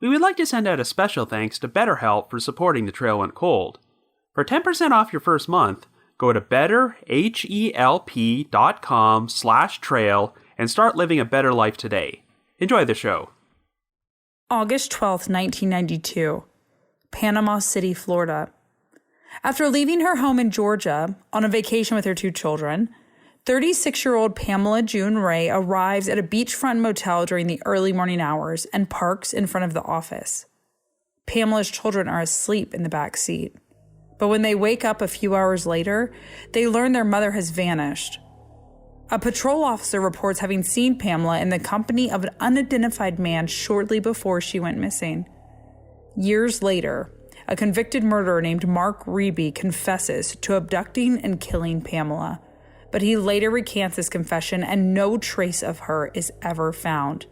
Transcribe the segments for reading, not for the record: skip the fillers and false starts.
We would like to send out a special thanks to BetterHelp for supporting The Trail Went Cold. For 10% off your first month, go to betterhelp.com/trail and start living a better life today. Enjoy the show. August 12th, 1992, Panama City, Florida. After leaving her home in Georgia on a vacation with her 2 children, 36-year-old Pamela June Ray arrives at a beachfront motel during the early morning hours and parks in front of the office. Pamela's children are asleep in the back seat. But when they wake up a few hours later, they learn their mother has vanished. A patrol officer reports having seen Pamela in the company of an unidentified man shortly before she went missing. Years later, a convicted murderer named Mark Riebe confesses to abducting and killing Pamela. But he later recants his confession and no trace of her is ever found.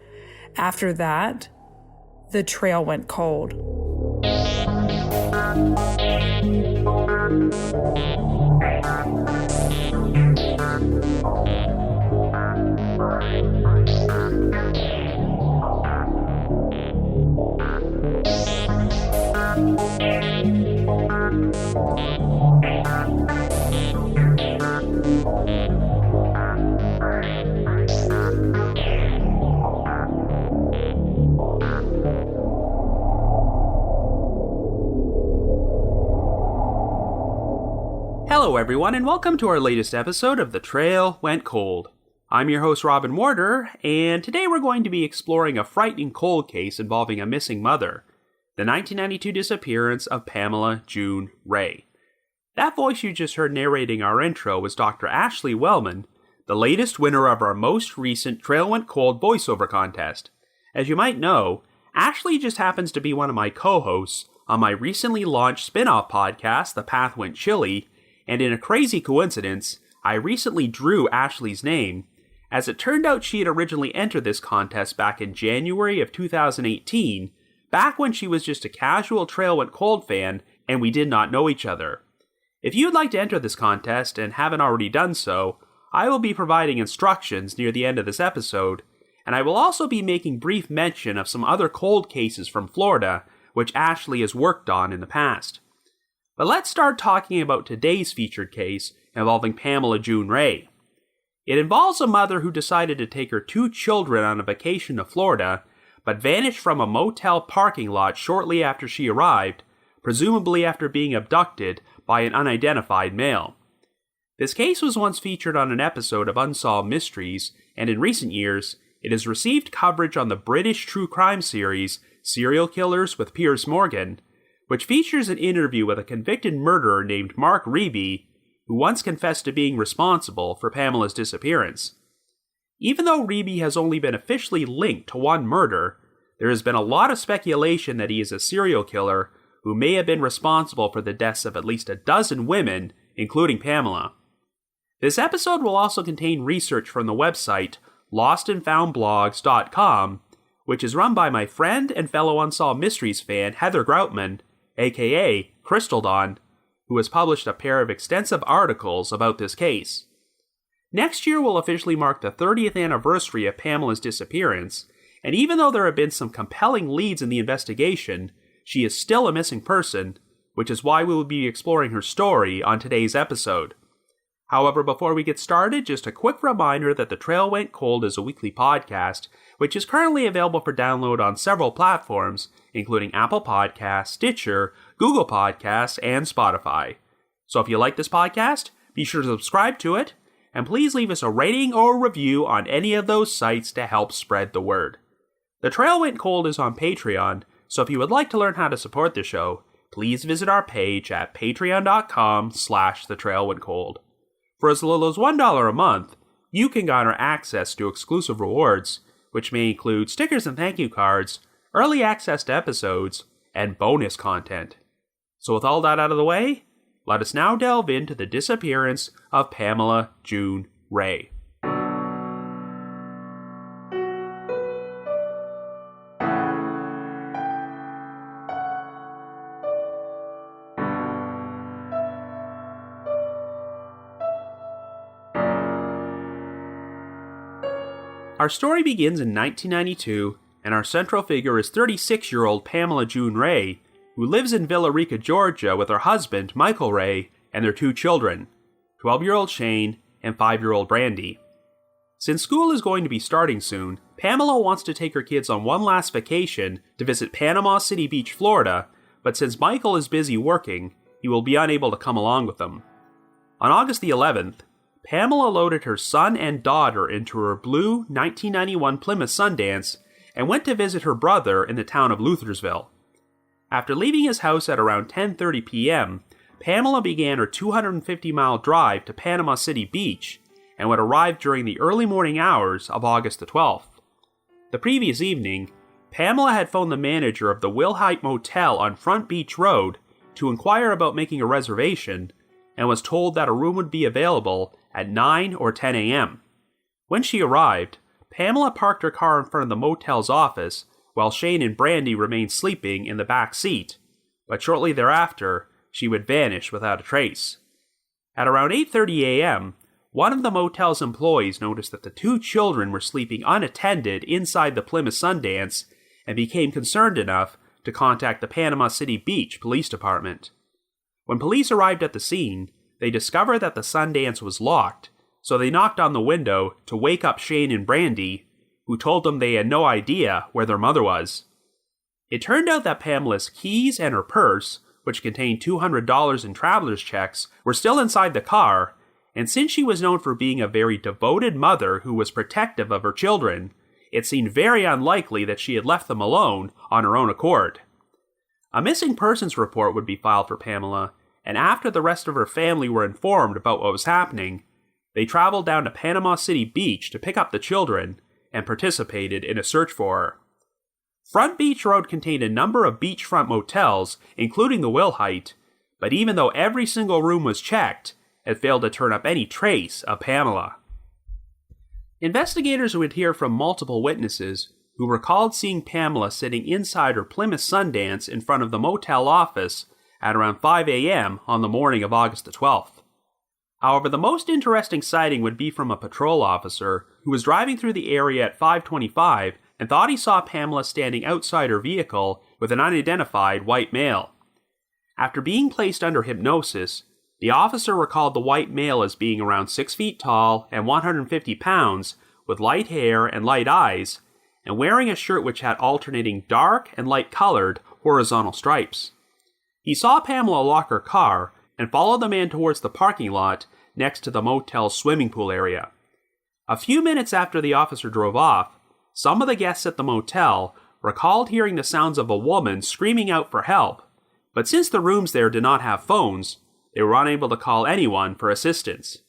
After that, the trail went cold. Hello everyone, and welcome to our latest episode of The Trail Went Cold. I'm your host Robin Warder, and today we're going to be exploring a frightening cold case involving a missing mother, the 1992 disappearance of Pamela June Ray. That voice you just heard narrating our intro was Dr. Ashley Wellman, the latest winner of our most recent Trail Went Cold voiceover contest. As you might know, Ashley just happens to be one of my co-hosts on my recently launched spin-off podcast, The Path Went Chilly, and in a crazy coincidence, I recently drew Ashley's name, as it turned out she had originally entered this contest back in January of 2018, back when she was just a casual Trail Went Cold fan and we did not know each other. If you'd like to enter this contest and haven't already done so, I will be providing instructions near the end of this episode, and I will also be making brief mention of some other cold cases from Florida which Ashley has worked on in the past. But let's start talking about today's featured case involving Pamela June Ray. It involves a mother who decided to take her 2 children on a vacation to Florida, but vanished from a motel parking lot shortly after she arrived, presumably after being abducted by an unidentified male. This case was once featured on an episode of Unsolved Mysteries, and in recent years, it has received coverage on the British true crime series Serial Killers with Piers Morgan, which features an interview with a convicted murderer named Mark Riebe, who once confessed to being responsible for Pamela's disappearance. Even though Riebe has only been officially linked to one murder, there has been a lot of speculation that he is a serial killer who may have been responsible for the deaths of at least a dozen women, including Pamela. This episode will also contain research from the website lostandfoundblogs.com, which is run by my friend and fellow Unsolved Mysteries fan Heather Groutman, aka Crystal Dawn, who has published a pair of extensive articles about this case. Next year will officially mark the 30th anniversary of Pamela's disappearance, and even though there have been some compelling leads in the investigation, she is still a missing person, which is why we will be exploring her story on today's episode. However, before we get started, just a quick reminder that The Trail Went Cold is a weekly podcast, which is currently available for download on several platforms, including Apple Podcasts, Stitcher, Google Podcasts, and Spotify. So if you like this podcast, be sure to subscribe to it, and please leave us a rating or a review on any of those sites to help spread the word. The Trail Went Cold is on Patreon, so if you would like to learn how to support the show, please visit our page at patreon.com/thetrailwentcold. For as little as $1 a month, you can garner access to exclusive rewards, which may include stickers and thank you cards, early access to episodes, and bonus content. So with all that out of the way, let us now delve into the disappearance of Pamela June Ray. Our story begins in 1992 and our central figure is 36-year-old Pamela June Ray, who lives in Villa Rica, Georgia with her husband, Michael Ray, and their 2 children, 12-year-old Shane and 5-year-old Brandy. Since school is going to be starting soon, Pamela wants to take her kids on one last vacation to visit Panama City Beach, Florida, but since Michael is busy working, he will be unable to come along with them. On August the 11th, Pamela loaded her son and daughter into her blue 1991 Plymouth Sundance and went to visit her brother in the town of Luthersville. After leaving his house at around 10:30 p.m., Pamela began her 250-mile drive to Panama City Beach and would arrive during the early morning hours of August the 12th. The previous evening, Pamela had phoned the manager of the Wilhite Motel on Front Beach Road to inquire about making a reservation and was told that a room would be available at 9 or 10 a.m. When she arrived, Pamela parked her car in front of the motel's office while Shane and Brandy remained sleeping in the back seat, but shortly thereafter, she would vanish without a trace. At around 8:30 a.m., one of the motel's employees noticed that the 2 children were sleeping unattended inside the Plymouth Sundance and became concerned enough to contact the Panama City Beach Police Department. When police arrived at the scene, they discovered that the Sundance was locked, so they knocked on the window to wake up Shane and Brandy, who told them they had no idea where their mother was. It turned out that Pamela's keys and her purse, which contained $200 in traveler's checks, were still inside the car, and since she was known for being a very devoted mother who was protective of her children, it seemed very unlikely that she had left them alone on her own accord. A missing persons report would be filed for Pamela, and after the rest of her family were informed about what was happening, they traveled down to Panama City Beach to pick up the children and participated in a search for her. Front Beach Road contained a number of beachfront motels, including the Wilhite, but even though every single room was checked, it failed to turn up any trace of Pamela. Investigators would hear from multiple witnesses who recalled seeing Pamela sitting inside her Plymouth Sundance in front of the motel office at around 5 a.m. on the morning of August the 12th. However, the most interesting sighting would be from a patrol officer who was driving through the area at 5:25 and thought he saw Pamela standing outside her vehicle with an unidentified white male. After being placed under hypnosis, the officer recalled the white male as being around 6 feet tall and 150 pounds, with light hair and light eyes, and wearing a shirt which had alternating dark and light-colored horizontal stripes. He saw Pamela lock her car and followed the man towards the parking lot next to the motel's swimming pool area. A few minutes after the officer drove off, some of the guests at the motel recalled hearing the sounds of a woman screaming out for help, but since the rooms there did not have phones, they were unable to call anyone for assistance.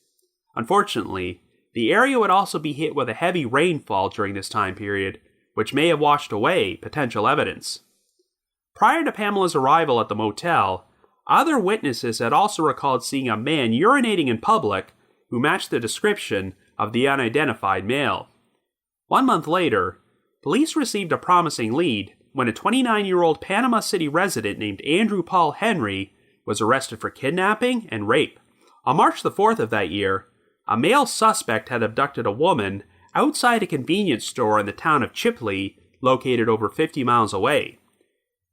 Unfortunately, the area would also be hit with a heavy rainfall during this time period, which may have washed away potential evidence. Prior to Pamela's arrival at the motel, other witnesses had also recalled seeing a man urinating in public who matched the description of the unidentified male. 1 month later, police received a promising lead when a 29-year-old Panama City resident named Andrew Paul Henry was arrested for kidnapping and rape. On March the 4th of that year, a male suspect had abducted a woman outside a convenience store in the town of Chipley, located over 50 miles away.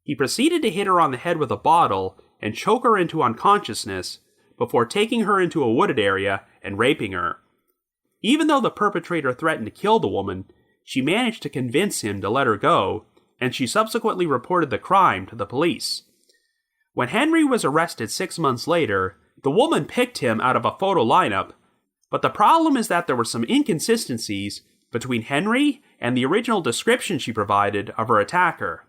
He proceeded to hit her on the head with a bottle and choke her into unconsciousness before taking her into a wooded area and raping her. Even though the perpetrator threatened to kill the woman, she managed to convince him to let her go, and she subsequently reported the crime to the police. When Henry was arrested 6 months later, the woman picked him out of a photo lineup, but the problem is that there were some inconsistencies between Henry and the original description she provided of her attacker.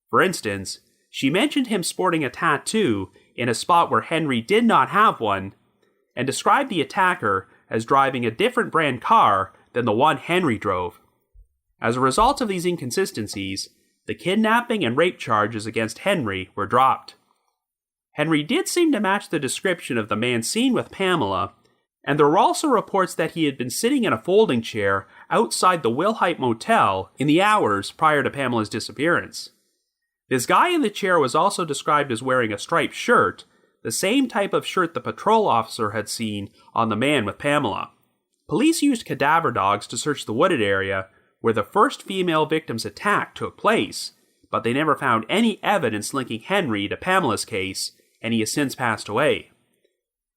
For instance, she mentioned him sporting a tattoo in a spot where Henry did not have one, and described the attacker as driving a different brand car than the one Henry drove. As a result of these inconsistencies, the kidnapping and rape charges against Henry were dropped. Henry did seem to match the description of the man seen with Pamela, and there were also reports that he had been sitting in a folding chair outside the Wilhite Motel in the hours prior to Pamela's disappearance. This guy in the chair was also described as wearing a striped shirt, the same type of shirt the patrol officer had seen on the man with Pamela. Police used cadaver dogs to search the wooded area, where the first female victim's attack took place, but they never found any evidence linking Henry to Pamela's case, and he has since passed away.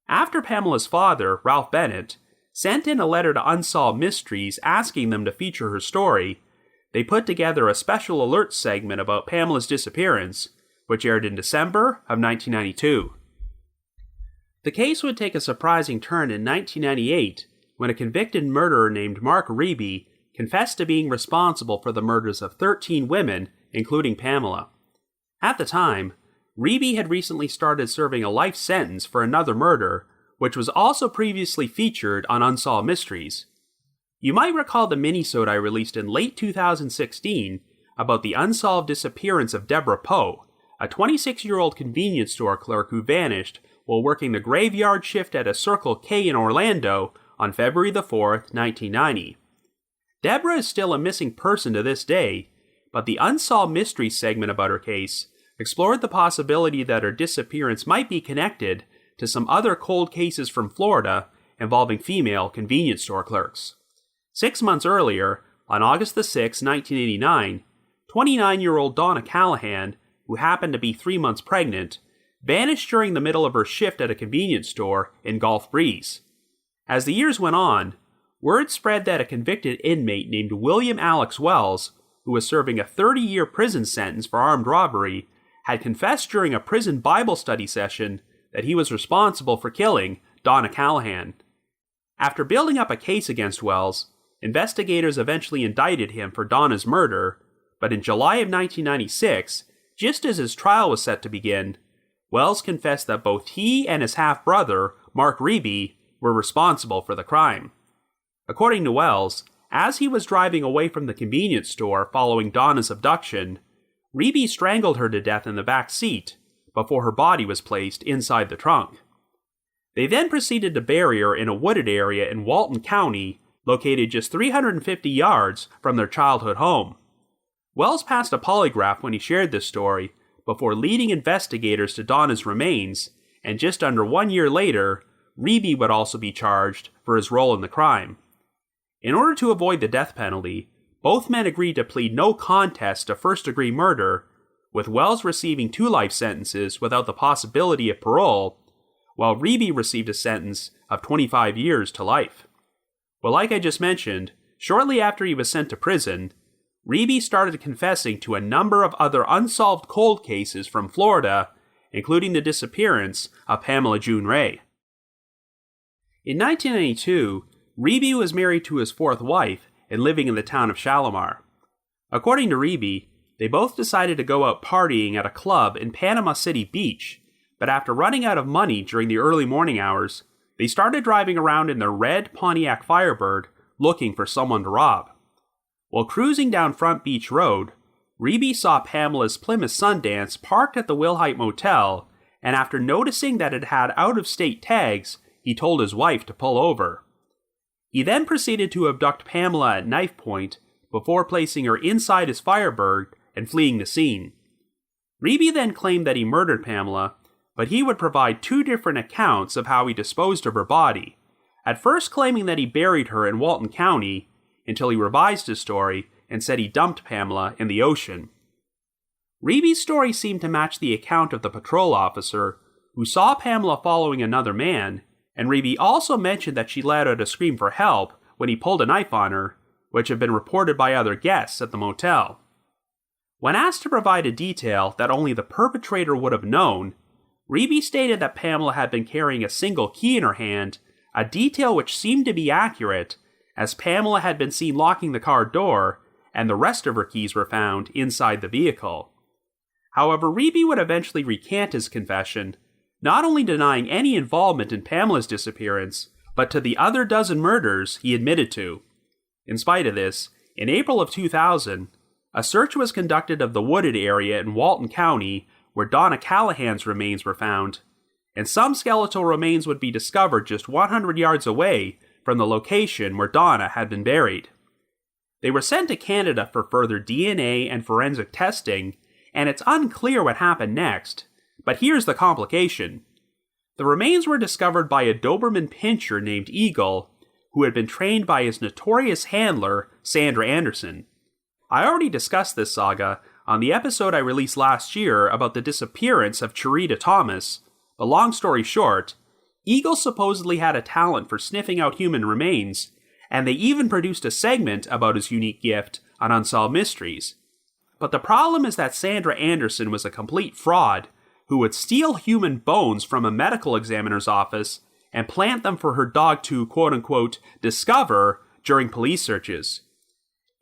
After Pamela's father, Ralph Bennett, sent in a letter to Unsolved Mysteries asking them to feature her story, they put together a special alert segment about Pamela's disappearance, which aired in December of 1992. The case would take a surprising turn in 1998 when a convicted murderer named Mark Riebe confessed to being responsible for the murders of 13 women, including Pamela. At the time, Riebe had recently started serving a life sentence for another murder, which was also previously featured on Unsolved Mysteries. You might recall the minisode I released in late 2016 about the unsolved disappearance of Deborah Poe, a 26-year-old convenience store clerk who vanished while working the graveyard shift at a Circle K in Orlando on February the 4th, 1990. Deborah is still a missing person to this day, but the Unsolved Mysteries segment about her case explored the possibility that her disappearance might be connected to some other cold cases from Florida involving female convenience store clerks. 6 months earlier, on August the 6th, 1989, 29-year-old Donna Callahan, who happened to be 3 months pregnant, vanished during the middle of her shift at a convenience store in Gulf Breeze. As the years went on, word spread that a convicted inmate named William Alex Wells, who was serving a 30-year prison sentence for armed robbery, had confessed during a prison Bible study session that he was responsible for killing Donna Callahan. After building up a case against Wells, investigators eventually indicted him for Donna's murder, but in July of 1996, just as his trial was set to begin, Wells confessed that both he and his half-brother, Mark Riebe, were responsible for the crime. According to Wells, as he was driving away from the convenience store following Donna's abduction, Riebe strangled her to death in the back seat before her body was placed inside the trunk. They then proceeded to bury her in a wooded area in Walton County, located just 350 yards from their childhood home. Wells passed a polygraph when he shared this story before leading investigators to Donna's remains, and just under 1 year later, Riebe would also be charged for his role in the crime. In order to avoid the death penalty, both men agreed to plead no contest to first-degree murder, with Wells receiving 2 life sentences without the possibility of parole, while Riebe received a sentence of 25 years to life. Well, like I just mentioned, shortly after he was sent to prison, Riebe started confessing to a number of other unsolved cold cases from Florida, including the disappearance of Pamela June Ray. In 1992, Riebe was married to his 4th wife and living in the town of Shalimar. According to Riebe, they both decided to go out partying at a club in Panama City Beach, but after running out of money during the early morning hours, they started driving around in their red Pontiac Firebird looking for someone to rob. While cruising down Front Beach Road, Riebe saw Pamela's Plymouth Sundance parked at the Wilhite Motel, and after noticing that it had out-of-state tags, he told his wife to pull over. He then proceeded to abduct Pamela at knife point before placing her inside his Firebird and fleeing the scene. Riebe then claimed that he murdered Pamela, but he would provide 2 different accounts of how he disposed of her body, at first claiming that he buried her in Walton County, until he revised his story and said he dumped Pamela in the ocean. Riebe's story seemed to match the account of the patrol officer who saw Pamela following another man, and Riebe also mentioned that she let out a scream for help when he pulled a knife on her, which had been reported by other guests at the motel. When asked to provide a detail that only the perpetrator would have known, Riebe stated that Pamela had been carrying a single key in her hand, a detail which seemed to be accurate, as Pamela had been seen locking the car door, and the rest of her keys were found inside the vehicle. However, Riebe would eventually recant his confession, not only denying any involvement in Pamela's disappearance, but to the other dozen murders he admitted to. In spite of this, in April of 2000, a search was conducted of the wooded area in Walton County where Donna Callahan's remains were found, and some skeletal remains would be discovered just 100 yards away from the location where Donna had been buried. They were sent to Canada for further DNA and forensic testing, and it's unclear what happened next, but here's the complication. The remains were discovered by a Doberman pinscher named Eagle, who had been trained by his notorious handler, Sandra Anderson. I already discussed this saga on the episode I released last year about the disappearance of Cherita Thomas, but long story short, Eagle supposedly had a talent for sniffing out human remains, and they even produced a segment about his unique gift on Unsolved Mysteries. But the problem is that Sandra Anderson was a complete fraud who would steal human bones from a medical examiner's office and plant them for her dog to quote-unquote discover during police searches.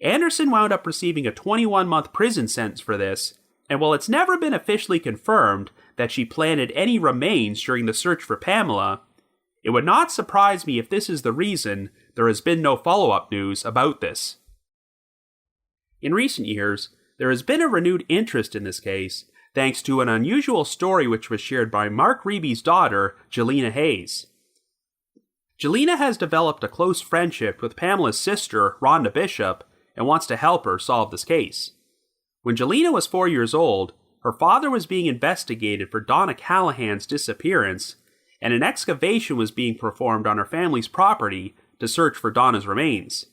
Anderson wound up receiving a 21-month prison sentence for this, and while it's never been officially confirmed that she planted any remains during the search for Pamela, it would not surprise me if this is the reason there has been no follow-up news about this. In recent years, there has been a renewed interest in this case, thanks to an unusual story which was shared by Mark Riebe's daughter, Jelena Hayes. Jelena has developed a close friendship with Pamela's sister, Rhonda Bishop, and wants to help her solve this case. When Jelena was 4 years old, her father was being investigated for Donna Callahan's disappearance, and an excavation was being performed on her family's property to search for Donna's remains.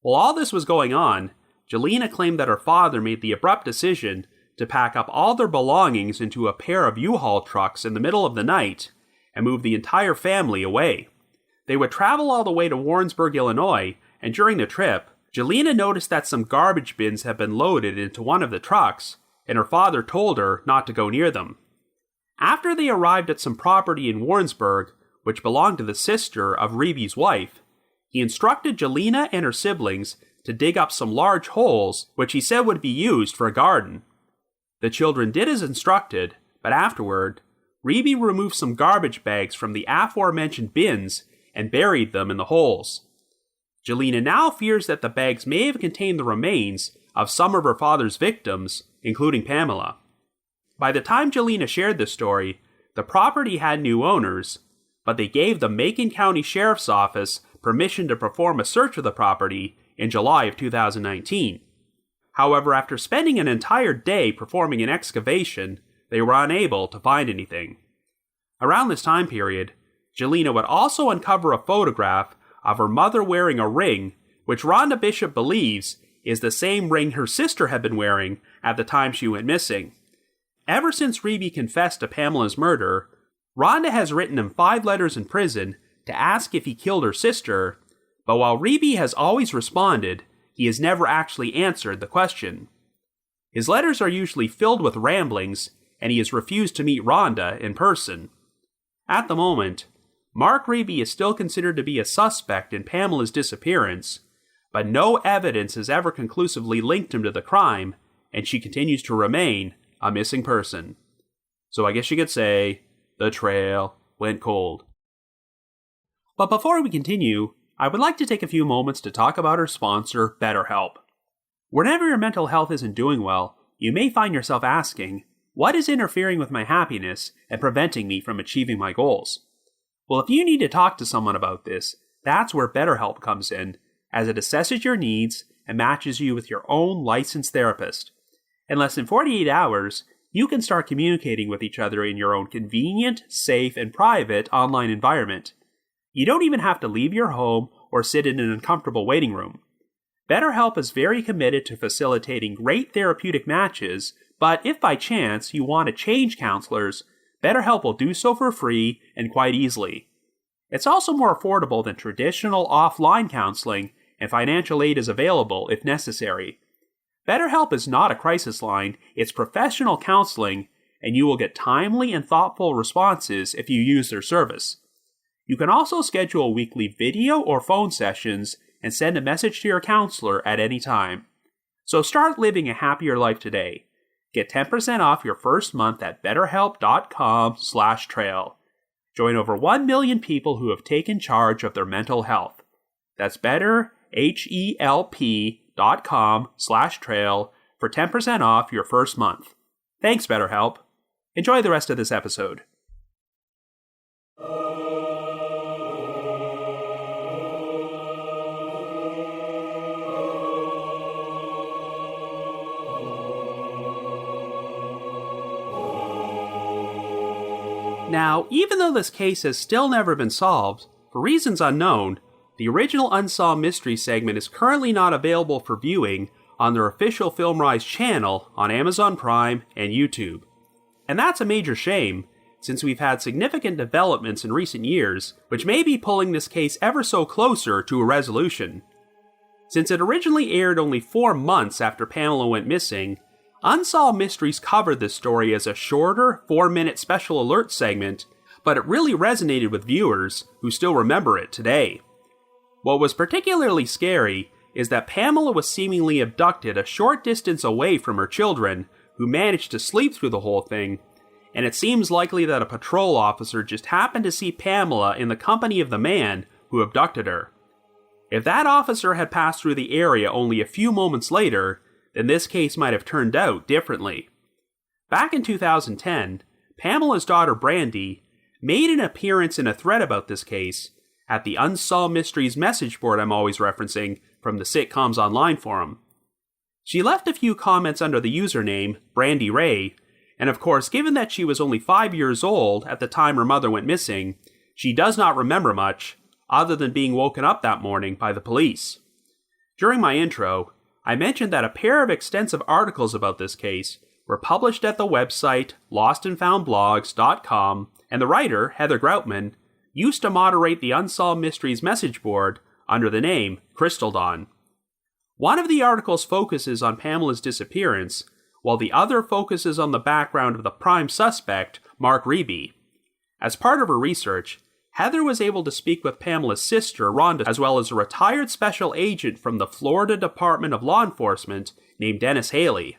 While all this was going on, Jelena claimed that her father made the abrupt decision to pack up all their belongings into a pair of U-Haul trucks in the middle of the night and move the entire family away. They would travel all the way to Warrensburg, Illinois, and during the trip, Jelena noticed that some garbage bins had been loaded into one of the trucks, and her father told her not to go near them. After they arrived at some property in Warrensburg, which belonged to the sister of Riebe's wife, he instructed Jelena and her siblings to dig up some large holes which he said would be used for a garden. The children did as instructed, but afterward, Riebe removed some garbage bags from the aforementioned bins and buried them in the holes. Jelena now fears that the bags may have contained the remains of some of her father's victims, including Pamela. By the time Jelena shared this story, the property had new owners, but they gave the Macon County Sheriff's Office permission to perform a search of the property in July of 2019. However, after spending an entire day performing an excavation, they were unable to find anything. Around this time period, Jelena would also uncover a photograph of her mother wearing a ring, which Rhonda Bishop believes is the same ring her sister had been wearing at the time she went missing. Ever since Riebe confessed to Pamela's murder, Rhonda has written him 5 letters in prison to ask if he killed her sister, but while Riebe has always responded, he has never actually answered the question. His letters are usually filled with ramblings, and he has refused to meet Rhonda in person. At the moment, Mark Riebe is still considered to be a suspect in Pamela's disappearance, but no evidence has ever conclusively linked him to the crime, and she continues to remain a missing person. So I guess you could say, the trail went cold. But before we continue, I would like to take a few moments to talk about our sponsor, BetterHelp. Whenever your mental health isn't doing well, you may find yourself asking, what is interfering with my happiness and preventing me from achieving my goals? Well, if you need to talk to someone about this, that's where BetterHelp comes in, as it assesses your needs and matches you with your own licensed therapist. In less than 48 hours, you can start communicating with each other in your own convenient, safe, and private online environment. You don't even have to leave your home or sit in an uncomfortable waiting room. BetterHelp is very committed to facilitating great therapeutic matches, but if by chance you want to change counselors, BetterHelp will do so for free and quite easily. It's also more affordable than traditional offline counseling, and financial aid is available if necessary. BetterHelp is not a crisis line, it's professional counseling, and you will get timely and thoughtful responses if you use their service. You can also schedule weekly video or phone sessions and send a message to your counselor at any time. So start living a happier life today. Get 10% off your first month at betterhelp.com/trail. Join over 1 million people who have taken charge of their mental health. That's betterhelp.com/trail for 10% off your first month. Thanks, BetterHelp. Enjoy the rest of this episode. Now, even though this case has still never been solved, for reasons unknown, the original Unsolved Mysteries segment is currently not available for viewing on their official FilmRise channel on Amazon Prime and YouTube. And that's a major shame, since we've had significant developments in recent years, which may be pulling this case ever so closer to a resolution. Since it originally aired only 4 months after Pamela went missing, Unsolved Mysteries covered this story as a shorter, 4-minute special alert segment, but it really resonated with viewers who still remember it today. What was particularly scary is that Pamela was seemingly abducted a short distance away from her children, who managed to sleep through the whole thing, and it seems likely that a patrol officer just happened to see Pamela in the company of the man who abducted her. If that officer had passed through the area only a few moments later, then this case might have turned out differently. Back in 2010, Pamela's daughter Brandy made an appearance in a thread about this case at the Unsolved Mysteries message board I'm always referencing from the Sitcoms Online forum. She left a few comments under the username Brandy Ray, and of course, given that she was only 5 years old at the time her mother went missing, she does not remember much, other than being woken up that morning by the police. During my intro, I mentioned that a pair of extensive articles about this case were published at the website lostandfoundblogs.com, and the writer, Heather Groutman, used to moderate the Unsolved Mysteries message board under the name Crystal Dawn. One of the articles focuses on Pamela's disappearance, while the other focuses on the background of the prime suspect, Mark Riebe. As part of her research, Heather was able to speak with Pamela's sister, Rhonda, as well as a retired special agent from the Florida Department of Law Enforcement named Dennis Haley.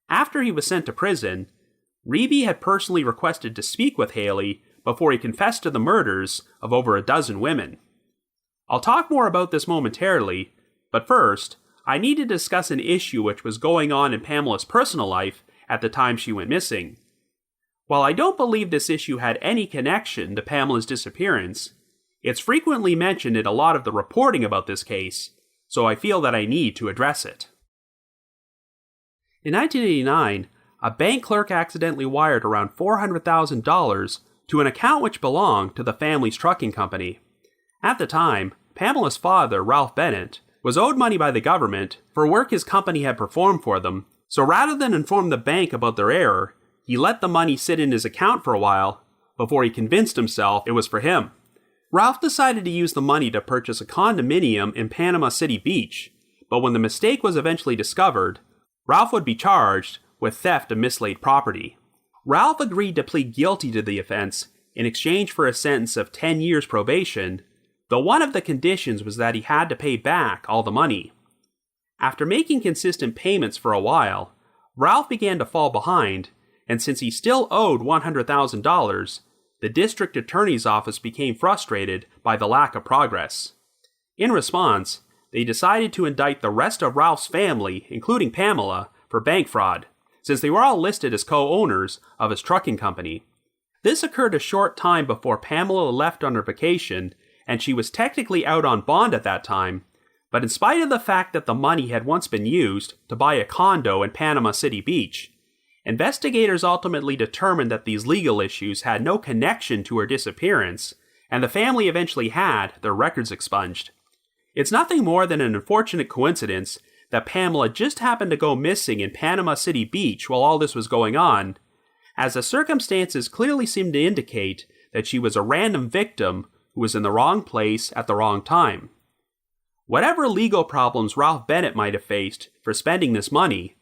After he was sent to prison, Riebe had personally requested to speak with Haley before he confessed to the murders of over a dozen women. I'll talk more about this momentarily, but first, I need to discuss an issue which was going on in Pamela's personal life at the time she went missing. While I don't believe this issue had any connection to Pamela's disappearance, it's frequently mentioned in a lot of the reporting about this case, so I feel that I need to address it. In 1989, a bank clerk accidentally wired around $400,000 to an account which belonged to the family's trucking company. At the time, Pamela's father, Ralph Bennett, was owed money by the government for work his company had performed for them, so rather than inform the bank about their error, he let the money sit in his account for a while before he convinced himself it was for him. Ralph decided to use the money to purchase a condominium in Panama City Beach, but when the mistake was eventually discovered, Ralph would be charged with theft of mislaid property. Ralph agreed to plead guilty to the offense in exchange for a sentence of 10 years probation, though one of the conditions was that he had to pay back all the money. After making consistent payments for a while, Ralph began to fall behind, and since he still owed $100,000, the district attorney's office became frustrated by the lack of progress. In response, they decided to indict the rest of Ralph's family, including Pamela, for bank fraud, since they were all listed as co-owners of his trucking company. This occurred a short time before Pamela left on her vacation, and she was technically out on bond at that time, but in spite of the fact that the money had once been used to buy a condo in Panama City Beach, investigators ultimately determined that these legal issues had no connection to her disappearance, and the family eventually had their records expunged. It's nothing more than an unfortunate coincidence that Pamela just happened to go missing in Panama City Beach while all this was going on, as the circumstances clearly seem to indicate that she was a random victim who was in the wrong place at the wrong time. Whatever legal problems Ralph Bennett might have faced for spending this money,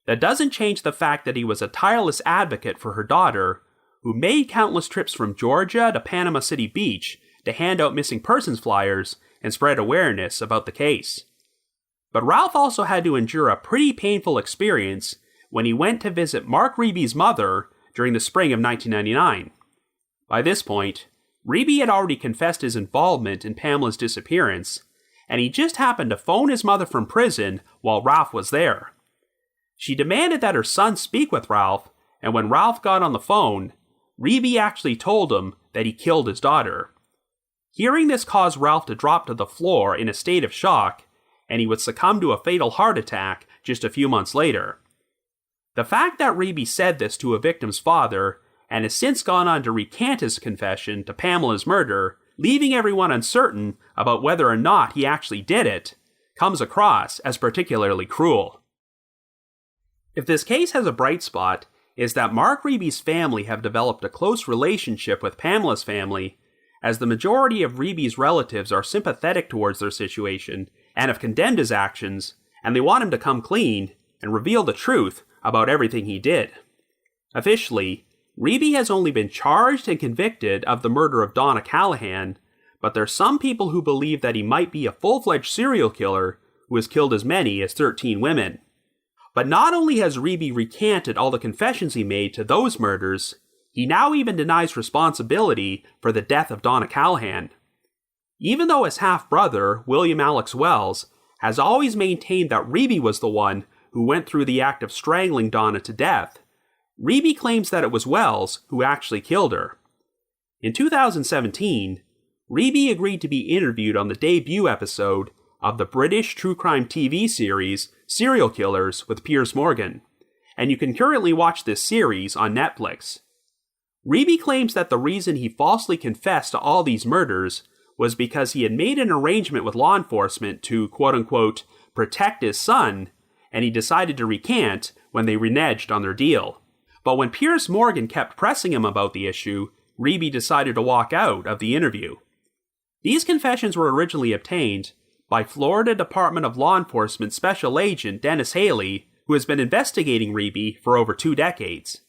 that doesn't change the fact that he was a tireless advocate for her daughter, who made countless trips from Georgia to Panama City Beach to hand out missing persons flyers and spread awareness about the case. But Ralph also had to endure a pretty painful experience when he went to visit Mark Riebe's mother during the spring of 1999. By this point, Riebe had already confessed his involvement in Pamela's disappearance, and he just happened to phone his mother from prison while Ralph was there. She demanded that her son speak with Ralph, and when Ralph got on the phone, Riebe actually told him that he killed his daughter. Hearing this caused Ralph to drop to the floor in a state of shock, and he would succumb to a fatal heart attack just a few months later. The fact that Riebe said this to a victim's father, and has since gone on to recant his confession to Pamela's murder, leaving everyone uncertain about whether or not he actually did it, comes across as particularly cruel. If this case has a bright spot, is that Mark Riebe's family have developed a close relationship with Pamela's family, as the majority of Riebe's relatives are sympathetic towards their situation and have condemned his actions, and they want him to come clean and reveal the truth about everything he did. Officially, Riebe has only been charged and convicted of the murder of Donna Callahan, but there's some people who believe that he might be a full-fledged serial killer who has killed as many as 13 women. But not only has Riebe recanted all the confessions he made to those murders, he now even denies responsibility for the death of Donna Callahan. Even though his half-brother, William Alex Wells, has always maintained that Riebe was the one who went through the act of strangling Donna to death, Riebe claims that it was Wells who actually killed her. In 2017, Riebe agreed to be interviewed on the debut episode of the British true crime TV series Serial Killers with Piers Morgan, and you can currently watch this series on Netflix. Riebe claims that the reason he falsely confessed to all these murders was because he had made an arrangement with law enforcement to, quote-unquote, protect his son, and he decided to recant when they reneged on their deal. But when Piers Morgan kept pressing him about the issue, Riebe decided to walk out of the interview. These confessions were originally obtained by Florida Department of Law Enforcement Special Agent Dennis Haley, who has been investigating Riebe for over 2 decades.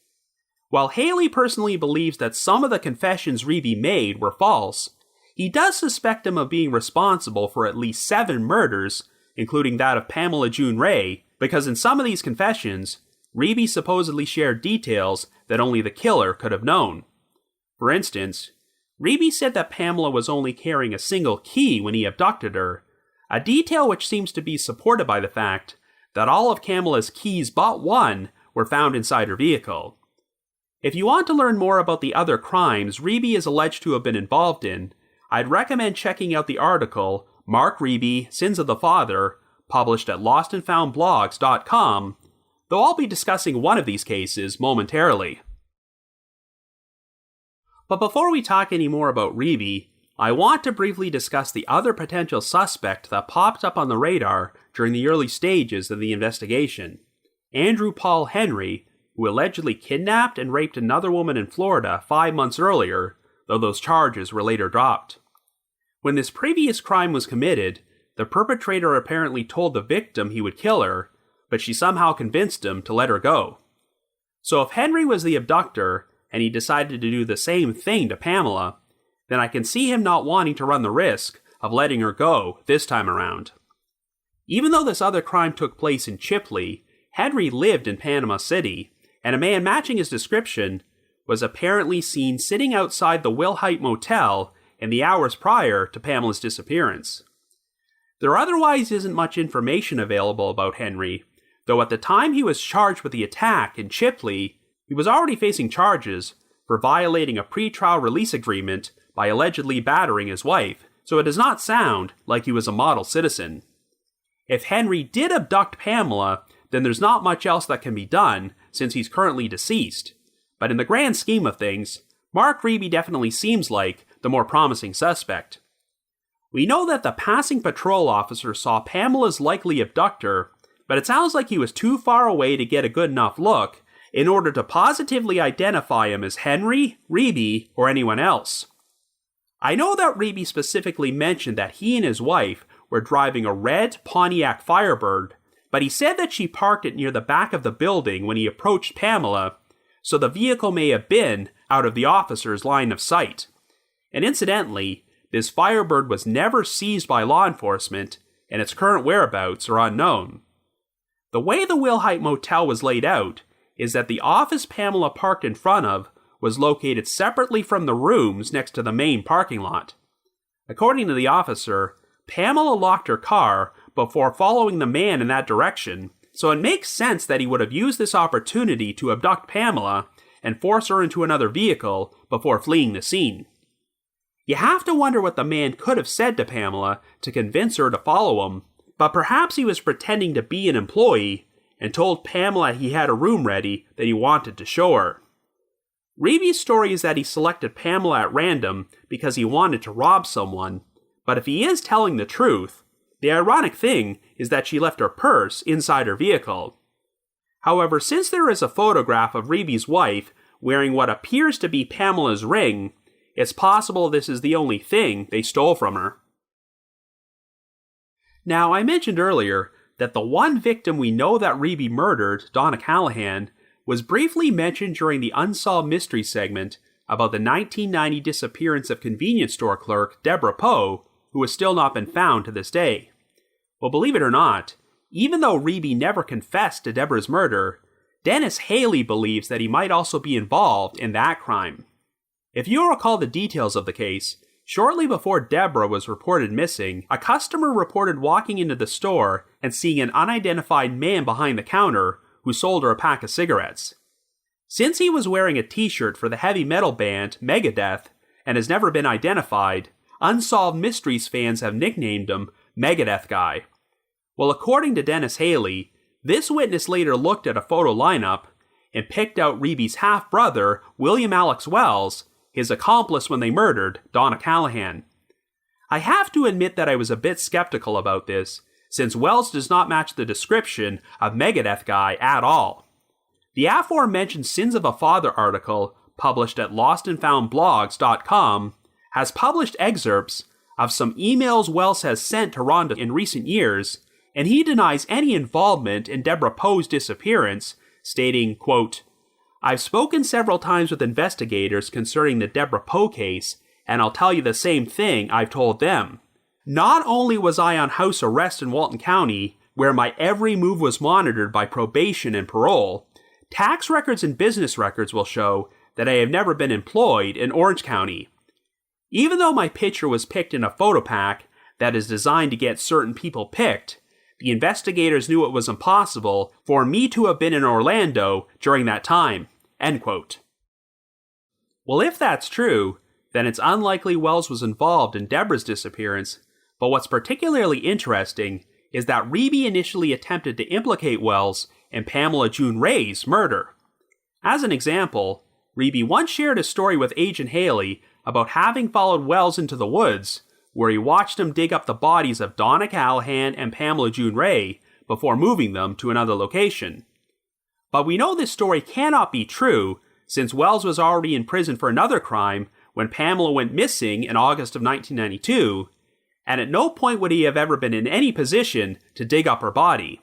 While Haley personally believes that some of the confessions Riebe made were false, he does suspect him of being responsible for at least 7 murders, including that of Pamela June Ray, because in some of these confessions, Riebe supposedly shared details that only the killer could have known. For instance, Riebe said that Pamela was only carrying a single key when he abducted her, a detail which seems to be supported by the fact that all of Pamela's keys but one were found inside her vehicle. If you want to learn more about the other crimes Riebe is alleged to have been involved in, I'd recommend checking out the article Mark Riebe, Sins of the Father, published at lostandfoundblogs.com, though I'll be discussing one of these cases momentarily. But before we talk any more about Riebe, I want to briefly discuss the other potential suspect that popped up on the radar during the early stages of the investigation, Andrew Paul Henry, who allegedly kidnapped and raped another woman in Florida 5 months earlier, though those charges were later dropped. When this previous crime was committed, the perpetrator apparently told the victim he would kill her, but she somehow convinced him to let her go. So if Henry was the abductor, and he decided to do the same thing to Pamela, then I can see him not wanting to run the risk of letting her go this time around. Even though this other crime took place in Chipley, Henry lived in Panama City, and a man matching his description was apparently seen sitting outside the Wilhite Motel in the hours prior to Pamela's disappearance. There otherwise isn't much information available about Henry, though at the time he was charged with the attack in Chipley, he was already facing charges for violating a pretrial release agreement by allegedly battering his wife, so it does not sound like he was a model citizen. If Henry did abduct Pamela, then there's not much else that can be done since he's currently deceased. But in the grand scheme of things, Mark Riebe definitely seems like the more promising suspect. We know that the passing patrol officer saw Pamela's likely abductor, but it sounds like he was too far away to get a good enough look in order to positively identify him as Henry, Riebe, or anyone else. I know that Riebe specifically mentioned that he and his wife were driving a red Pontiac Firebird, but he said that she parked it near the back of the building when he approached Pamela, so the vehicle may have been out of the officer's line of sight. And incidentally, this Firebird was never seized by law enforcement, and its current whereabouts are unknown. The way the Wilhite Motel was laid out is that the office Pamela parked in front of was located separately from the rooms next to the main parking lot. According to the officer, Pamela locked her car before following the man in that direction, so it makes sense that he would have used this opportunity to abduct Pamela and force her into another vehicle before fleeing the scene. You have to wonder what the man could have said to Pamela to convince her to follow him, but perhaps he was pretending to be an employee and told Pamela he had a room ready that he wanted to show her. Riebe's story is that he selected Pamela at random because he wanted to rob someone, but if he is telling the truth, the ironic thing is that she left her purse inside her vehicle. However, since there is a photograph of Riebe's wife wearing what appears to be Pamela's ring, it's possible this is the only thing they stole from her. Now, I mentioned earlier that the one victim we know that Riebe murdered, Donna Callahan, was briefly mentioned during the Unsolved Mystery segment about the 1990 disappearance of convenience store clerk Deborah Poe, who has still not been found to this day. Well, believe it or not, even though Riebe never confessed to Deborah's murder, Dennis Haley believes that he might also be involved in that crime. If you recall the details of the case, shortly before Deborah was reported missing, a customer reported walking into the store and seeing an unidentified man behind the counter who sold her a pack of cigarettes. Since he was wearing a t-shirt for the heavy metal band Megadeth and has never been identified, Unsolved Mysteries fans have nicknamed him Megadeth Guy. Well, according to Dennis Haley, this witness later looked at a photo lineup and picked out Riebe's half-brother, William Alex Wells, his accomplice when they murdered Donna Callahan. I have to admit that I was a bit skeptical about this, since Wells does not match the description of Megadeth Guy at all. The aforementioned Sins of a Father article, published at lostandfoundblogs.com, has published excerpts of some emails Wells has sent to Rhonda in recent years, and he denies any involvement in Deborah Poe's disappearance, stating, quote, "I've spoken several times with investigators concerning the Deborah Poe case, and I'll tell you the same thing I've told them. Not only was I on house arrest in Walton County, where my every move was monitored by probation and parole, tax records and business records will show that I have never been employed in Orange County. Even though my picture was picked in a photo pack that is designed to get certain people picked, the investigators knew it was impossible for me to have been in Orlando during that time." End quote. Well, if that's true, then it's unlikely Wells was involved in Deborah's disappearance, but what's particularly interesting is that Riebe initially attempted to implicate Wells in Pamela June Ray's murder. As an example, Riebe once shared a story with Agent Haley about having followed Wells into the woods, where he watched him dig up the bodies of Donna Callahan and Pamela June Ray before moving them to another location. But we know this story cannot be true, since Wells was already in prison for another crime when Pamela went missing in August of 1992, and at no point would he have ever been in any position to dig up her body.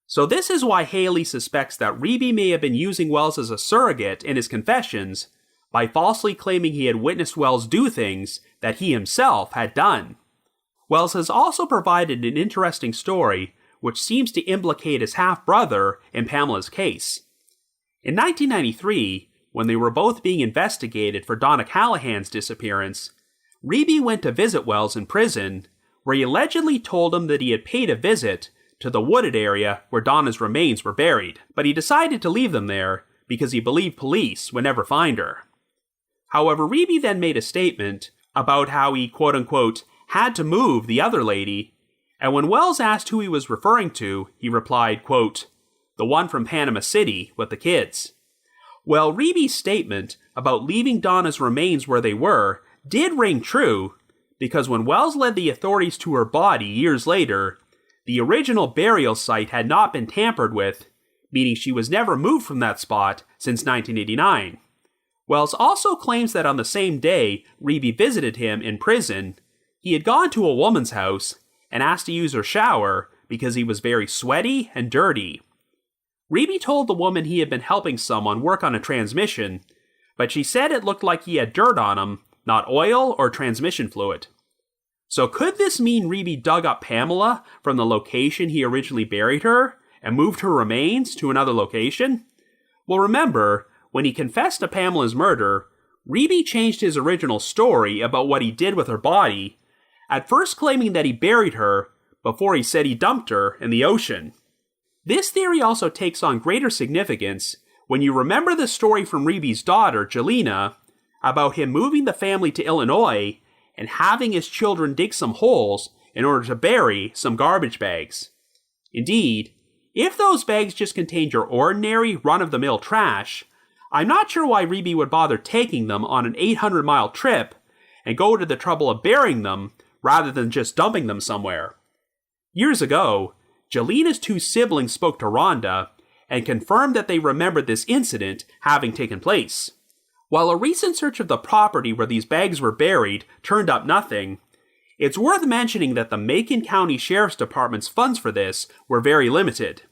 So this is why Haley suspects that Riebe may have been using Wells as a surrogate in his confessions by falsely claiming he had witnessed Wells do things that he himself had done. Wells has also provided an interesting story which seems to implicate his half-brother in Pamela's case. In 1993, when they were both being investigated for Donna Callahan's disappearance, Riebe went to visit Wells in prison, where he allegedly told him that he had paid a visit to the wooded area where Donna's remains were buried, but he decided to leave them there because he believed police would never find her. However, Riebe then made a statement about how he, quote-unquote, had to move the other lady, and when Wells asked who he was referring to, he replied, quote, "The one from Panama City with the kids." Well, Riebe's statement about leaving Donna's remains where they were did ring true, because when Wells led the authorities to her body years later, the original burial site had not been tampered with, meaning she was never moved from that spot since 1989. Wells also claims that on the same day Riebe visited him in prison, he had gone to a woman's house and asked to use her shower because he was very sweaty and dirty. Riebe told the woman he had been helping someone work on a transmission, but she said it looked like he had dirt on him, not oil or transmission fluid. So could this mean Riebe dug up Pamela from the location he originally buried her and moved her remains to another location? Well, remember, when he confessed to Pamela's murder, Riebe changed his original story about what he did with her body, at first claiming that he buried her before he said he dumped her in the ocean. This theory also takes on greater significance when you remember the story from Riebe's daughter, Jelena, about him moving the family to Illinois and having his children dig some holes in order to bury some garbage bags. Indeed, if those bags just contained your ordinary run-of-the-mill trash, I'm not sure why Riebe would bother taking them on an 800-mile trip and go to the trouble of burying them rather than just dumping them somewhere. Years ago, Jelina's two siblings spoke to Rhonda and confirmed that they remembered this incident having taken place. While a recent search of the property where these bags were buried turned up nothing, it's worth mentioning that the Macon County Sheriff's Department's funds for this were very limited.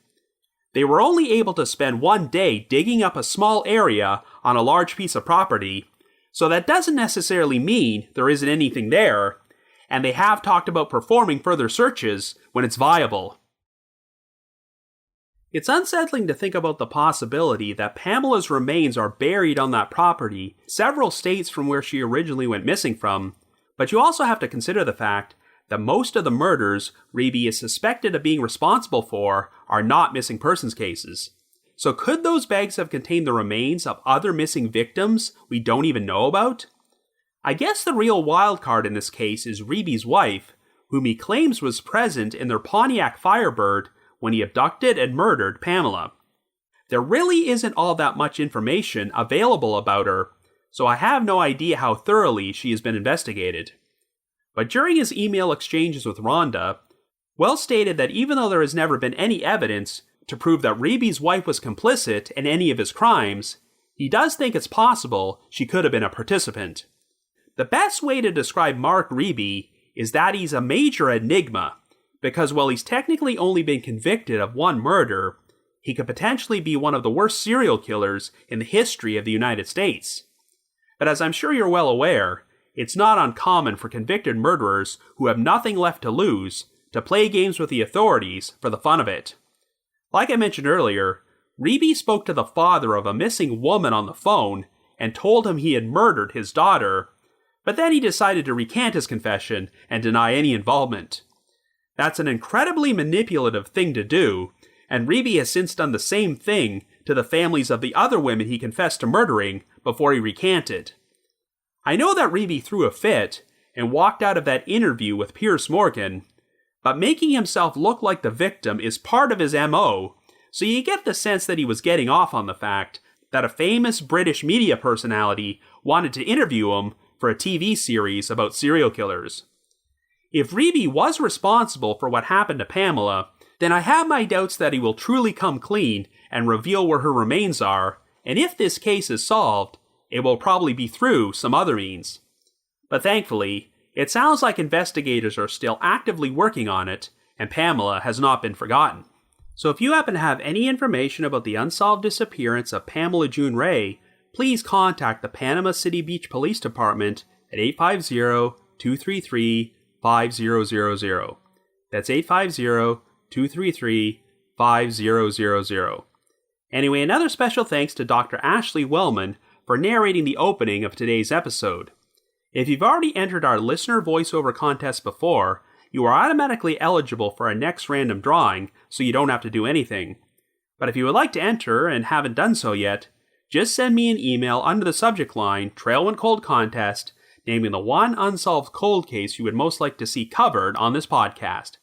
They were only able to spend one day digging up a small area on a large piece of property, so that doesn't necessarily mean there isn't anything there, and they have talked about performing further searches when it's viable. It's unsettling to think about the possibility that Pamela's remains are buried on that property several states from where she originally went missing from, but you also have to consider the fact that most of the murders Riebe is suspected of being responsible for are not missing persons cases. So could those bags have contained the remains of other missing victims we don't even know about? I guess the real wild card in this case is Riebe's wife, whom he claims was present in their Pontiac Firebird when he abducted and murdered Pamela. There really isn't all that much information available about her, so I have no idea how thoroughly she has been investigated. But during his email exchanges with Rhonda, Wells stated that even though there has never been any evidence to prove that Riebe's wife was complicit in any of his crimes, he does think it's possible she could have been a participant. The best way to describe Mark Riebe is that he's a major enigma, because while he's technically only been convicted of one murder, he could potentially be one of the worst serial killers in the history of the United States. But as I'm sure you're well aware, it's not uncommon for convicted murderers who have nothing left to lose to play games with the authorities for the fun of it. Like I mentioned earlier, Riebe spoke to the father of a missing woman on the phone and told him he had murdered his daughter, but then he decided to recant his confession and deny any involvement. That's an incredibly manipulative thing to do, and Riebe has since done the same thing to the families of the other women he confessed to murdering before he recanted. I know that Riebe threw a fit and walked out of that interview with Piers Morgan, but making himself look like the victim is part of his MO, so you get the sense that he was getting off on the fact that a famous British media personality wanted to interview him for a TV series about serial killers. If Riebe was responsible for what happened to Pamela, then I have my doubts that he will truly come clean and reveal where her remains are, and if this case is solved, it will probably be through some other means. But thankfully, it sounds like investigators are still actively working on it, and Pamela has not been forgotten. So if you happen to have any information about the unsolved disappearance of Pamela June Ray, please contact the Panama City Beach Police Department at 850-233-5000. That's 850-233-5000. Anyway, another special thanks to Dr. Ashley Wellman for narrating the opening of today's episode. If you've already entered our listener voiceover contest before, you are automatically eligible for our next random drawing, so you don't have to do anything. But if you would like to enter and haven't done so yet, just send me an email under the subject line Trail Went Cold Contest, naming the one unsolved cold case you would most like to see covered on this podcast.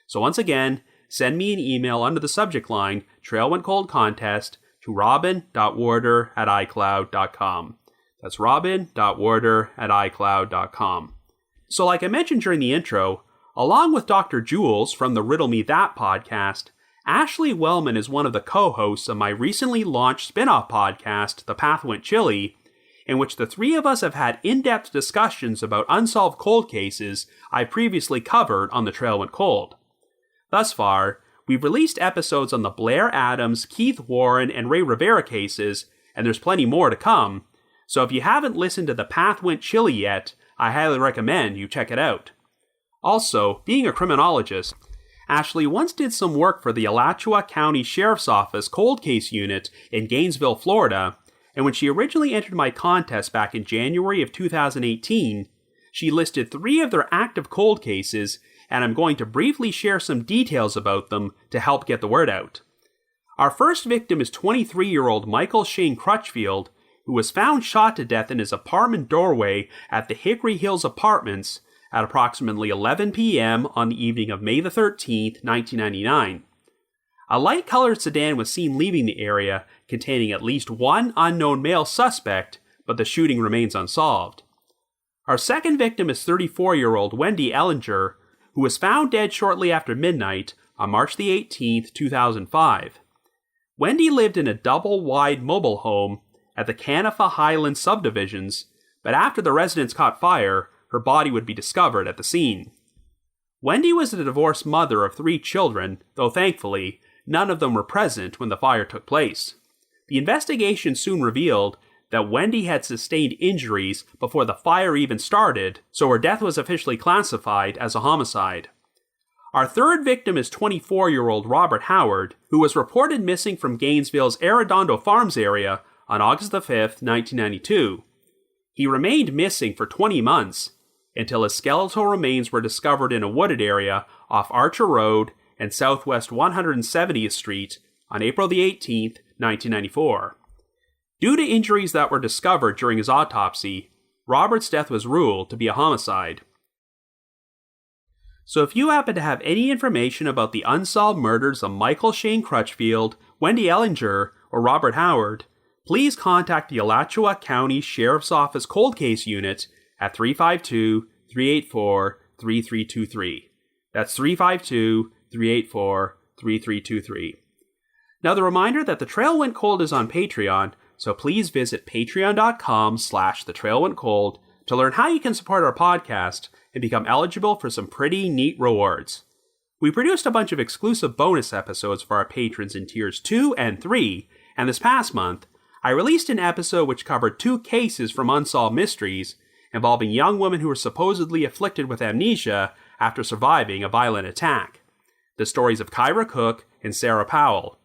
So once again, send me an email under the subject line Trail Went Cold Contest to robin.warder@icloud.com. That's robin.warder@icloud.com. So like I mentioned during the intro, along with Dr. Jules from the Riddle Me That podcast, Ashley Wellman is one of the co-hosts of my recently launched spin-off podcast, The Path Went Chilly, in which the three of us have had in-depth discussions about unsolved cold cases I previously covered on The Trail Went Cold. Thus far, we've released episodes on the Blair Adams, Keith Warren, and Ray Rivera cases, and there's plenty more to come, so if you haven't listened to The Path Went Chilly yet, I highly recommend you check it out. Also, being a criminologist, Ashley once did some work for the Alachua County Sheriff's Office Cold Case Unit in Gainesville, Florida, and when she originally entered my contest back in January of 2018, she listed 3 of their active cold cases, and I'm going to briefly share some details about them to help get the word out. Our first victim is 23-year-old Michael Shane Crutchfield, who was found shot to death in his apartment doorway at the Hickory Hills Apartments at approximately 11 p.m. on the evening of May the 13th, 1999. A light-colored sedan was seen leaving the area containing at least one unknown male suspect, but the shooting remains unsolved. Our second victim is 34-year-old Wendy Ellinger, who was found dead shortly after midnight on March the 18th, 2005. Wendy lived in a double-wide mobile home at the Canifa Highlands subdivisions, but after the residence caught fire, her body would be discovered at the scene. Wendy was the divorced mother of 3 children, though thankfully, none of them were present when the fire took place. The investigation soon revealed that Wendy had sustained injuries before the fire even started, so her death was officially classified as a homicide. Our third victim is 24-year-old Robert Howard, who was reported missing from Gainesville's Arredondo Farms area on August 5, 1992. He remained missing for 20 months, until his skeletal remains were discovered in a wooded area off Archer Road and Southwest 170th Street on April 18, 1994. Due to injuries that were discovered during his autopsy, Robert's death was ruled to be a homicide. So if you happen to have any information about the unsolved murders of Michael Shane Crutchfield, Wendy Ellinger, or Robert Howard, please contact the Alachua County Sheriff's Office Cold Case Unit at 352-384-3323. That's 352-384-3323. Now the reminder that The Trail Went Cold is on Patreon, so please visit patreon.com/thetrailwentcold to learn how you can support our podcast and become eligible for some pretty neat rewards. We produced a bunch of exclusive bonus episodes for our patrons in tiers 2 and 3, and this past month, I released an episode which covered 2 cases from Unsolved Mysteries involving young women who were supposedly afflicted with amnesia after surviving a violent attack. The stories of Kyra Cook and Sarah Powell.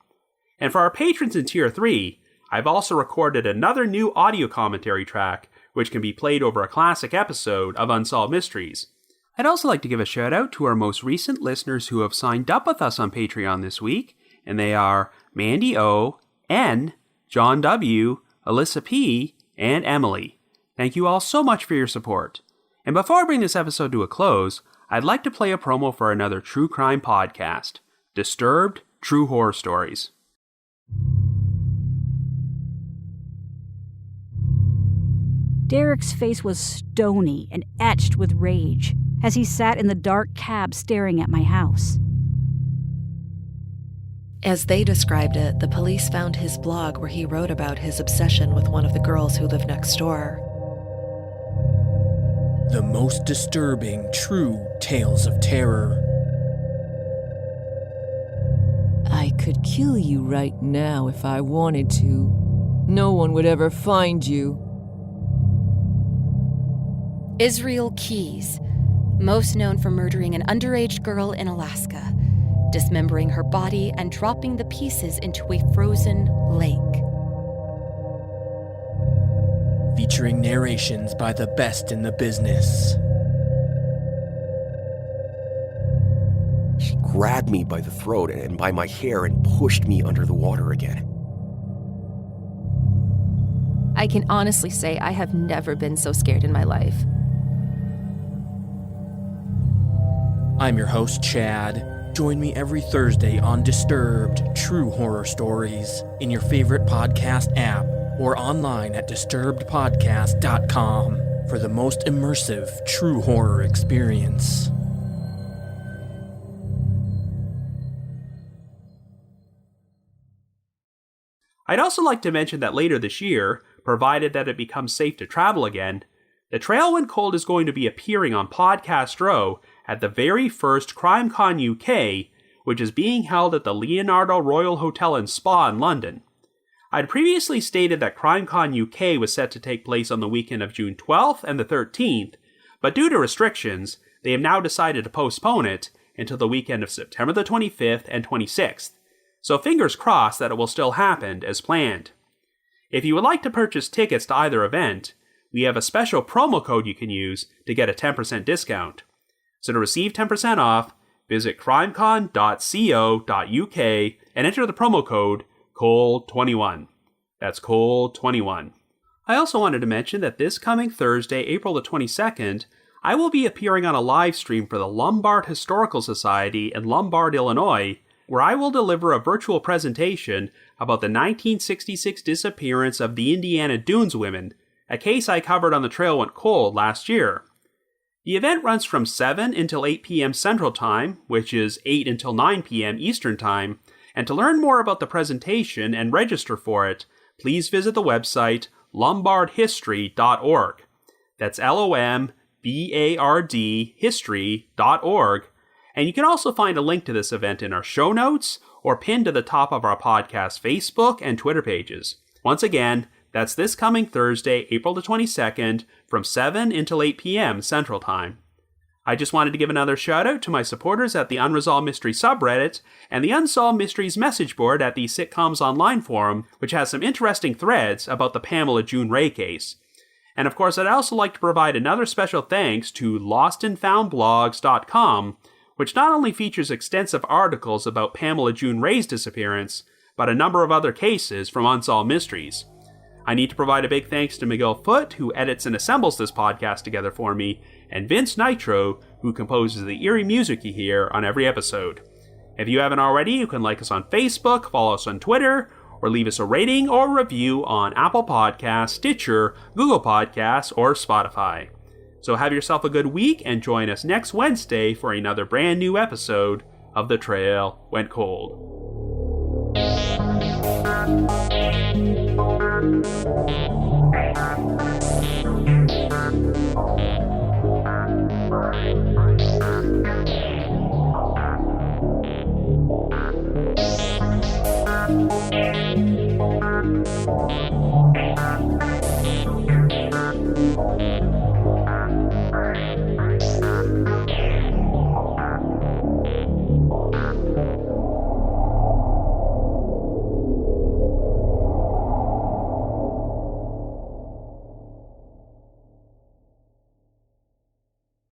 And for our patrons in Tier 3, I've also recorded another new audio commentary track which can be played over a classic episode of Unsolved Mysteries. I'd also like to give a shout out to our most recent listeners who have signed up with us on Patreon this week, and they are Mandy O, N, John W, Alyssa P, and Emily. Thank you all so much for your support. And before I bring this episode to a close, I'd like to play a promo for another true crime podcast, Disturbed True Horror Stories. Derek's face was stony and etched with rage as he sat in the dark cab staring at my house. As they described it, the police found his blog where he wrote about his obsession with one of the girls who lived next door. The most disturbing true tales of terror. I could kill you right now if I wanted to. No one would ever find you. Israel Keyes, most known for murdering an underage girl in Alaska, dismembering her body and dropping the pieces into a frozen lake. Featuring narrations by the best in the business. She grabbed me by the throat and by my hair and pushed me under the water again. I can honestly say I have never been so scared in my life. I'm your host, Chad. Join me every Thursday on Disturbed True Horror Stories in your favorite podcast app or online at disturbedpodcast.com for the most immersive true horror experience. I'd also like to mention that later this year, provided that it becomes safe to travel again, The Trail Went Cold is going to be appearing on Podcast Row at the very first CrimeCon UK, which is being held at the Leonardo Royal Hotel and Spa in London. I'd previously stated that CrimeCon UK was set to take place on the weekend of June 12th and the 13th, but due to restrictions, they have now decided to postpone it until the weekend of September the 25th and 26th, so fingers crossed that it will still happen as planned. If you would like to purchase tickets to either event, we have a special promo code you can use to get a 10% discount. So to receive 10% off, visit crimecon.co.uk and enter the promo code COLD21. That's COLD21. I also wanted to mention that this coming Thursday, April the 22nd, I will be appearing on a live stream for the Lombard Historical Society in Lombard, Illinois, where I will deliver a virtual presentation about the 1966 disappearance of the Indiana Dunes women, a case I covered on The Trail Went Cold last year. The event runs from 7 until 8 p.m. Central Time, which is 8 until 9 p.m. Eastern Time, and to learn more about the presentation and register for it, please visit the website lombardhistory.org. That's LOMBARD history.org, and you can also find a link to this event in our show notes or pinned to the top of our podcast Facebook and Twitter pages. Once again, that's this coming Thursday, April the 22nd, from 7 until 8 p.m. Central Time. I just wanted to give another shout out to my supporters at the Unresolved Mysteries subreddit and the Unsolved Mysteries message board at the Sitcoms Online forum, which has some interesting threads about the Pamela June Ray case. And of course, I'd also like to provide another special thanks to lostandfoundblogs.com, which not only features extensive articles about Pamela June Ray's disappearance, but a number of other cases from Unsolved Mysteries. I need to provide a big thanks to Miguel Foote, who edits and assembles this podcast together for me, and Vince Nitro, who composes the eerie music you hear on every episode. If you haven't already, you can like us on Facebook, follow us on Twitter, or leave us a rating or review on Apple Podcasts, Stitcher, Google Podcasts, or Spotify. So have yourself a good week and join us next Wednesday for another brand new episode of The Trail Went Cold.